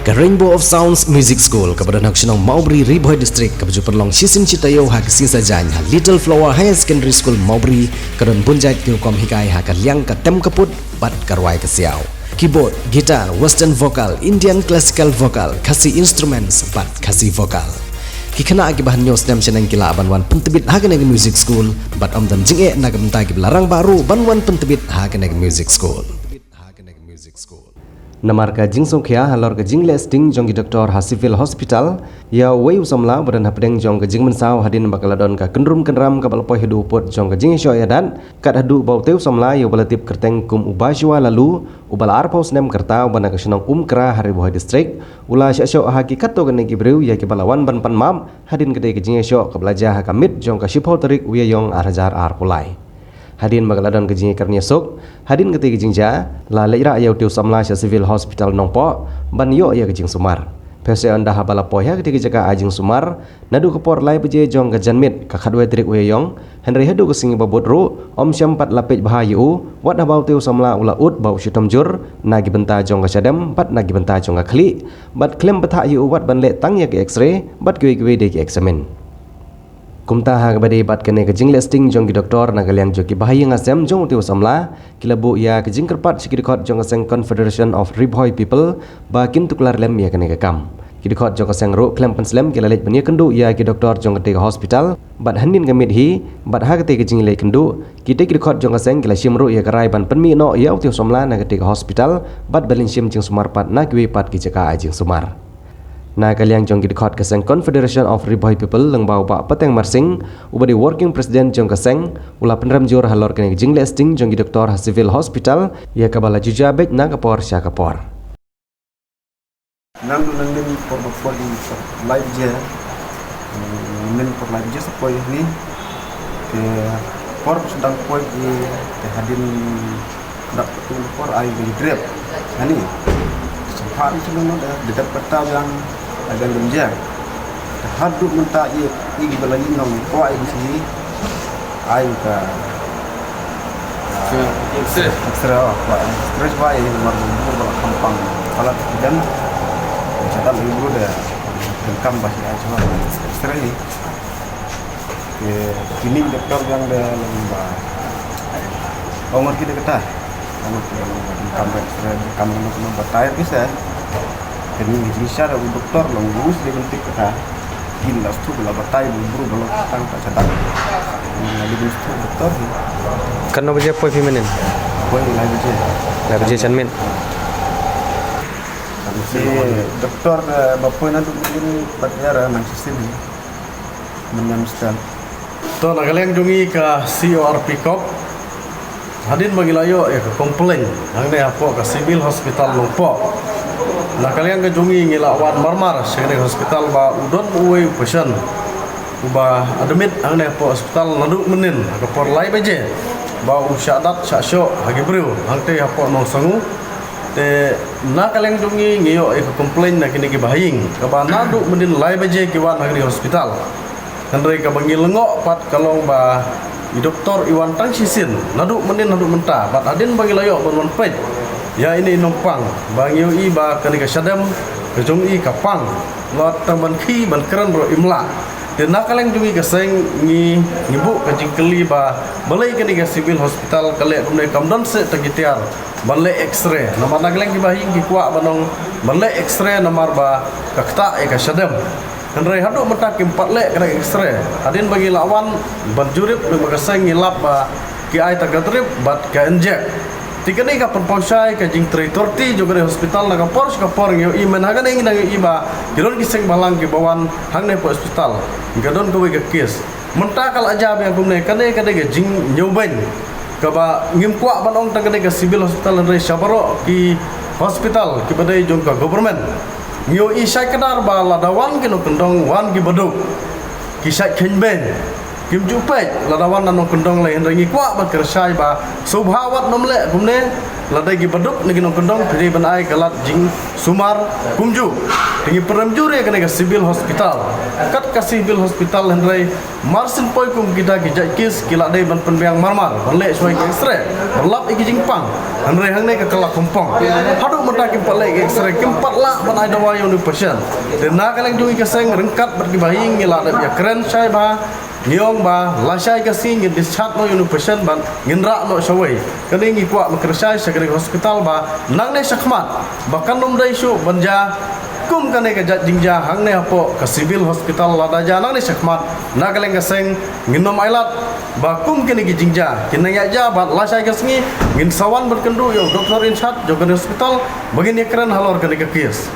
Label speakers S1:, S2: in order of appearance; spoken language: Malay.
S1: ke Rainbow of Sounds Music School ke Badan Haksionong Maubri Riboy District ke baju perlong sisin citayo ha ke sisa jany ha Little Flower High Secondary School Maubri ke don bunjai ke kom hikai ha ke liang ke tem kaput bat karwai ke siau keyboard, gitar, western vocal, Indian classical vocal, kasi instruments bat kasi vocal. Kikana agi bahan nyos nam senang kila banwan pentebit hagan agi music school bat om dan jinge nagam tagi belarang baru banwan pentebit hagan agi music school. Namar ka jing songkhya halor ka jing lesting jong Dr. Hasifil Hospital ya wei usamla badan hapdeng jong ka jing mensau hadin bakaladon ka kendrum kenram ka balpoi hidu pot jong ka jing syo yadan kat hadu bau teu samla ya balatip kerteng kum ubajwa lalu ubal arpaus nem kerta ubana ka senong kra hari boha district ula syo hakikat to kan gibreu ya ki balawan ban pan mam hadin kedai ka jing syo ka belajar ha kamit jong ka shipol terik uya yong arjar arpulai hadin bagaladon ke jing karnia sok hadin ke jing ja la leira ayau tiu samla civil hospital nongpo ban yo ya ke jing sumar pese anda habala poya ke jaga ajing sumar nadu ke por lai beje jong ke janmit ka khadwe trik uyong henry hadu ke singi babodru om syam pat lapej bahayu wat habau tiu samla ula ut bau shitom jur nagi benta jong ke sadem pat nagi benta jong ke khli bat klem betha yu wat ban le tang ya ke x-ray bat gwe de ke examine kumta ha kabadi bat kene ke jing listing jong ki doktor nagaliang joki bahaya ngasem jong tiu samla kilabu ya ke jing kerpat sikidikot jong aseng Confederation of Riboy People bakin tuklar lem ya kene ke kam kidikot jong aseng ro klem penslem kilalet benia kendu ya ki doktor jong ke hospital bat handin gamit hi bat ha ke jing le kendu kita kidikot jong aseng kila simru ya karai ban penmi no ya tiu samla na ke hospital bat balin sim jing sumar pat na kwi pat ki jaka ajing sumar na kaliang jong kidikot kaseng Confederation of Riboy People lengbau ba pateng marsing ubadi working president jong kaseng ula penram jor halor kene jing listing jong Dr. Hasifil Hospital ya kabala jujabek na kapor sya kapor
S2: nang din por live je men por live je sepoi ni ke por sedang poi ke hadin dak betul por ai grab ani hari sebelum ada dekat peta yang ada lemjar haduk minta i balai nong ko ai di sini ai ka ekstra terus baik marmur kampang kalau dan catat libur dah rekam bahasa cuma ekstra ni kini doktor yang dah lembah umur kita kata umur kita kamera ekstra kamera untuk bertayar bisa kini bisa ada doktor lembus di bentik kita gila tu bela bertayar buru bela tang tak catat di bentik doktor
S3: Kano baje poi feminin
S2: poi lai baje
S3: chanmin
S2: si doktor bapoy na dugin patyara ng sistem ni menyamstan
S4: to nagaleng dungi ka CORP Cop hadin magilayo ke komplain ang ne apo ka civil hospital Lompo nagaleng ka dungi ngilawan marmar secondary hospital ba udon uwe pasien uba admit ang ne apo hospital naduk menin ka por lai baje ba usyadat syasyo hagi breu hangte apo no sangu te na kaleng dungi ngiyo e komplain na kini ki bahing ka ba naduk menin lai baje ki wan hagi hospital kanre ka bangi lengok pat kalong ba doktor Iwan Tang Sisin naduk menin naduk mentah pat adin bagi layo banwan pej ya ini numpang bangi i ba kani ka sadam ka jong i kapang lot taban khi ban kran ro imla dan nakaleng dungi ka seng ngibu ka jingkeli ba balai kani ka civil hospital kale kumne kamdon se tagitiar balai x-ray namar nakaleng ki bahing ki kwa banong balai x-ray namar ba kakta e ka sadam kanre hadu mata ki 4 lek kena x-ray adin bagi lawan banjurip magaseng ngilap ba ki ai tagadrip bat ka inject tikani ka perpausai ka jing 330 juga di hospital na ka por ka por ngi iman haga ning nang iba kiron kiseng balang ki bawan hang ne po hospital gadon ko ka kes menta kal ajab yang kumne kane kade ga jing nyoben ka ba ngim kwa banong tangane ka civil hospital re sabaro ki hospital ki badai jong ka government ngio i sai kadar ba ladawan ki no kendong wan ki baduk ki sai khenben kim jupet ladawan nano kendong le hendangi kwa ba kersai ba subhawat nomle kumne ladai gi baduk ni ginong kendong pedi banai galat jing sumar kumju tingi peramju re kene ka civil hospital kat ka civil hospital hendrai marsin poi kum kita gi jai kis kila dai ban penbiang marmar berle suai ke x-ray berlap iki jing pang hendrai hang ne ka kala kumpong hadu mata ki pale ke x-ray kempat la banai dawa yang ni pasien dan na kaleng jungi ka seng rengkat ber ki bahing ngila da ya keren sai ba niong ba lasai ka sing ngin discharge no yung pasien ban nginra no sawai kani ngi kwa makresai sakri hospital ba nang ne sakmat bahkan nom dai shu banja kum kane ka jat jingja hang ne apo ka civil hospital lada jana ne sakmat na kaleng ka seng nginom ailat ba kum kene ki jingja kinang ya ja ba lasai ka singi ngin sawan berkendu yo doktor in charge jo hospital begini keren halor kane ka kies